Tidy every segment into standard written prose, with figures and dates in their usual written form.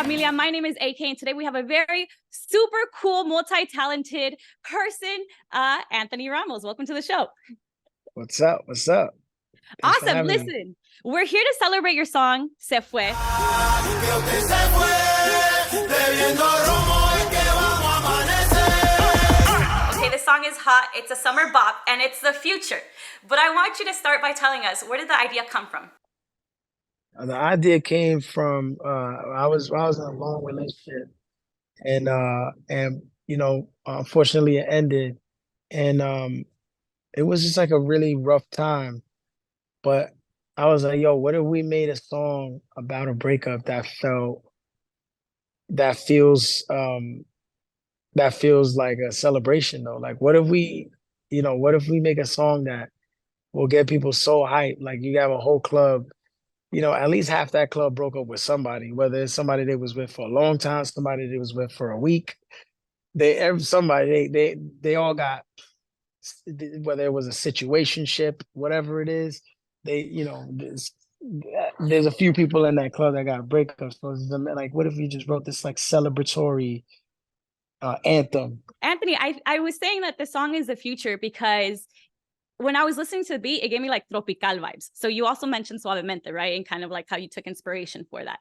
familia. My name is AK, and today we have a very super cool, multi-talented person, Anthony Ramos. Welcome to the show. What's up? What's up? Thanks awesome. Listen, we're here to celebrate your song, Se Fue. Okay, the song is hot. It's a summer bop, and it's the future. But I want you to start by telling us, where did the idea come from? The idea came from I was in a long relationship, and unfortunately it ended, and it was just like a really rough time. But I was like, yo, what if we made a song about a breakup that feels like a celebration though? Like, what if we make a song that will get people so hyped? Like, you have a whole club. At least half that club broke up with somebody, whether it's somebody they was with for a long time, somebody they was with for a week. They all got, whether it was a situationship, whatever it is, there's a few people in that club that got breakups. So like, what if we just wrote this like celebratory anthem? Anthony, I was saying that the song is the future because when I was listening to the beat, it gave me like tropical vibes. So you also mentioned Suavemente, right? And kind of like how you took inspiration for that.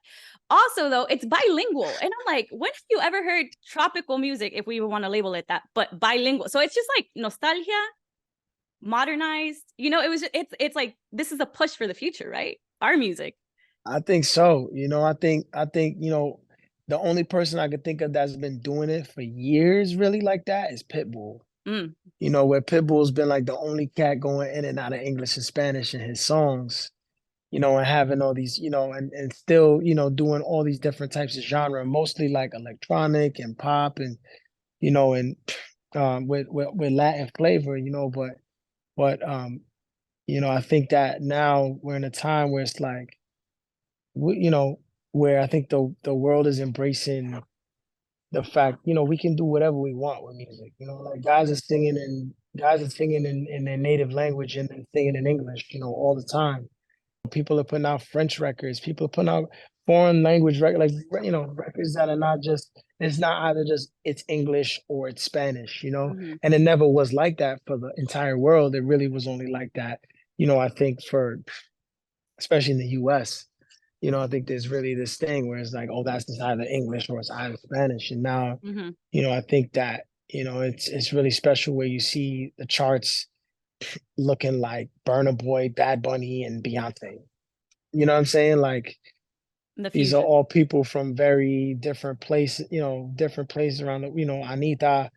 Also, though, it's bilingual. And I'm like, when have you ever heard tropical music, if we want to label it that, but bilingual? So it's just like nostalgia, modernized. It's like, this is a push for the future, right? Our music. I think so. I think the only person I could think of that's been doing it for years really like that is Pitbull. Where Pitbull's been like the only cat going in and out of English and Spanish in his songs, and having all these, and still, doing all these different types of genre, mostly like electronic and pop and, with Latin flavor, but I think that now we're in a time where it's like, where I think the world is embracing the fact, we can do whatever we want with music. Like guys are singing in their native language and then singing in English, all the time. People are putting out French records. People are putting out foreign language records, records that are not just, it's not either just it's English or it's Spanish, Mm-hmm. And it never was like that for the entire world. It really was only like that, I think especially in the US. I think there's really this thing where it's like, oh, that's just either English or it's either Spanish. And now, mm-hmm. I think that, it's really special where you see the charts looking like Burna Boy, Bad Bunny, and Beyonce. You know what I'm saying? Like, these are all people from very different places, different places around the, Anita,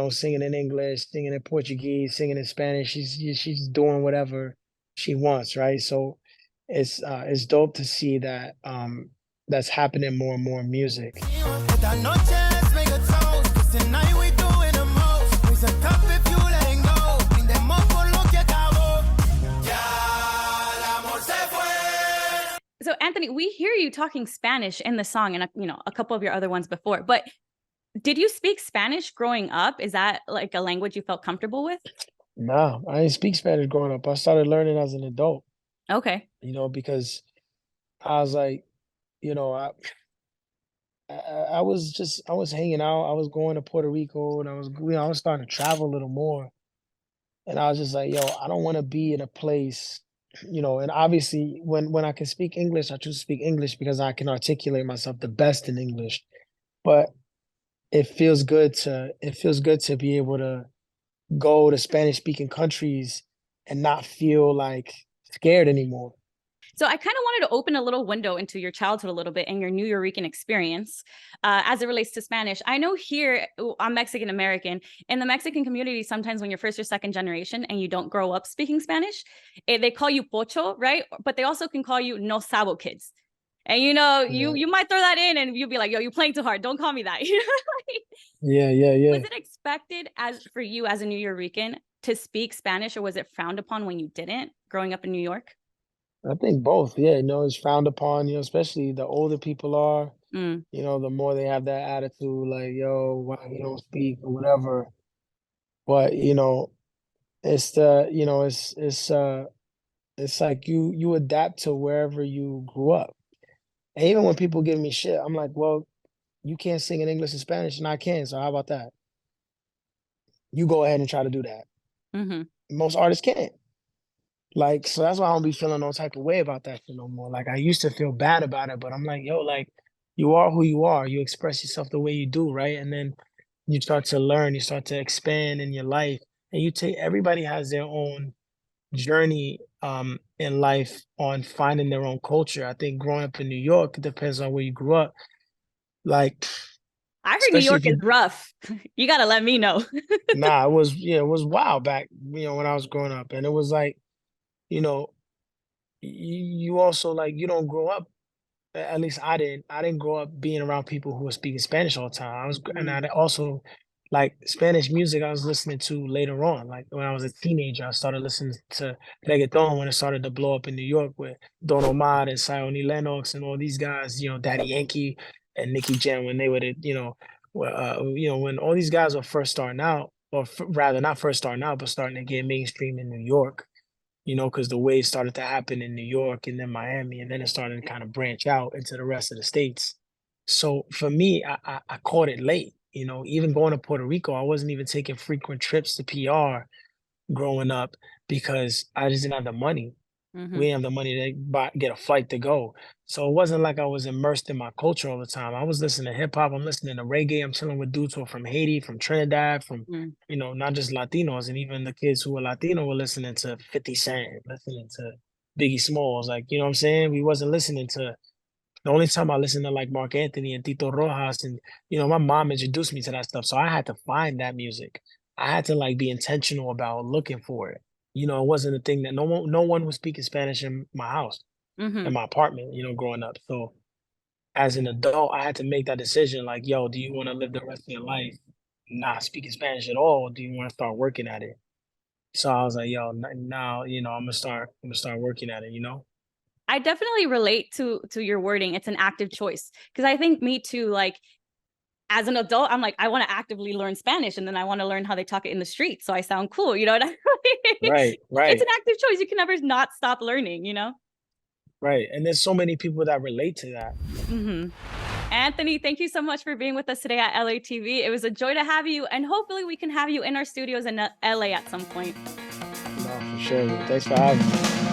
singing in English, singing in Portuguese, singing in Spanish. She's doing whatever she wants, right? So it's dope to see that that's happening more and more in music. So Anthony, we hear you talking Spanish in the song and a couple of your other ones before, but did you speak Spanish growing up? Is that like a language you felt comfortable with? No, I didn't speak Spanish growing up. I started learning as an adult. Okay. Because I was like, I was hanging out. I was going to Puerto Rico and I was starting to travel a little more. And I was just like, yo, I don't want to be in a place, and obviously when I can speak English, I choose to speak English because I can articulate myself the best in English. But it feels good to be able to go to Spanish speaking countries and not feel like scared anymore. So I kind of wanted to open a little window into your childhood a little bit and your New Yorican experience as it relates to Spanish. I know here, I'm Mexican American. In the Mexican community, sometimes when you're first or second generation and you don't grow up speaking Spanish, they call you pocho, right? But they also can call you no sabo kids. And you might throw that in and you'll be like, yo, you're playing too hard. Don't call me that. Yeah. Was it expected for you as a New Yorican to speak Spanish, or was it frowned upon when you didn't growing up in New York? I think both. Yeah, it's frowned upon, especially the older people are, the more they have that attitude, like, yo, why you don't speak or whatever. But, it's it's like you adapt to wherever you grew up. And even when people give me shit, I'm like, well, you can't sing in English and Spanish, and I can. So how about that? You go ahead and try to do that. Mm-hmm. Most artists can't. Like, so that's why I don't be feeling no type of way about that shit no more. Like, I used to feel bad about it, but I'm like, yo, like, you are who you are. You express yourself the way you do, right? And then you start to learn, you start to expand in your life, and you take everybody has their own journey in life on finding their own culture. I think growing up in New York, it depends on where you grew up. Like, I heard New especially York if is you rough. You gotta let me know. nah, it was yeah, it was wild back, when I was growing up. And it was like, you know, you also like you don't grow up. At least I didn't. I didn't grow up being around people who were speaking Spanish all the time. And Mm, I also like Spanish music. I was listening to later on. Like when I was a teenager, I started listening to reggaeton when it started to blow up in New York with Don Omar and Sione Lennox and all these guys. Daddy Yankee and Nicky Jam when they were when all these guys were first starting out, or rather not first starting out, but starting to get mainstream in New York, because the wave started to happen in New York and then Miami, and then it started to kind of branch out into the rest of the states. So for me, I caught it late. Even going to Puerto Rico, I wasn't even taking frequent trips to PR growing up because I just didn't have the money. We mhm, didn't have the money to get a flight to go. So it wasn't like I was immersed in my culture all the time. I was listening to hip hop, I'm listening to reggae, I'm chilling with dudes who are from Haiti, from Trinidad, from, mm. not just Latinos, and even the kids who were Latino were listening to 50 Cent, listening to Biggie Smalls. Like, you know what I'm saying? We wasn't listening to the only time I listened to like Mark Anthony and Tito Rojas, and my mom introduced me to that stuff. So I had to find that music. I had to like be intentional about looking for it. It wasn't a thing that no one was speaking Spanish in my house, in Mhm. my apartment, growing up. So as an adult, I had to make that decision like, yo, do you want to live the rest of your life not speaking Spanish at all? Or do you want to start working at it? So I was like, yo, now, I'm gonna start working at it. I definitely relate to your wording. It's an active choice because I think me too. Like as an adult, I'm like I want to actively learn Spanish, and then I want to learn how they talk it in the street, so I sound cool. You know what I mean? Right, It's right. an active choice. You can never not stop learning. Right. And there's so many people that relate to that. Hmm. Anthony, thank you so much for being with us today at LATV. It was a joy to have you, and hopefully we can have you in our studios in LA at some point. No, for sure. Thanks for having me.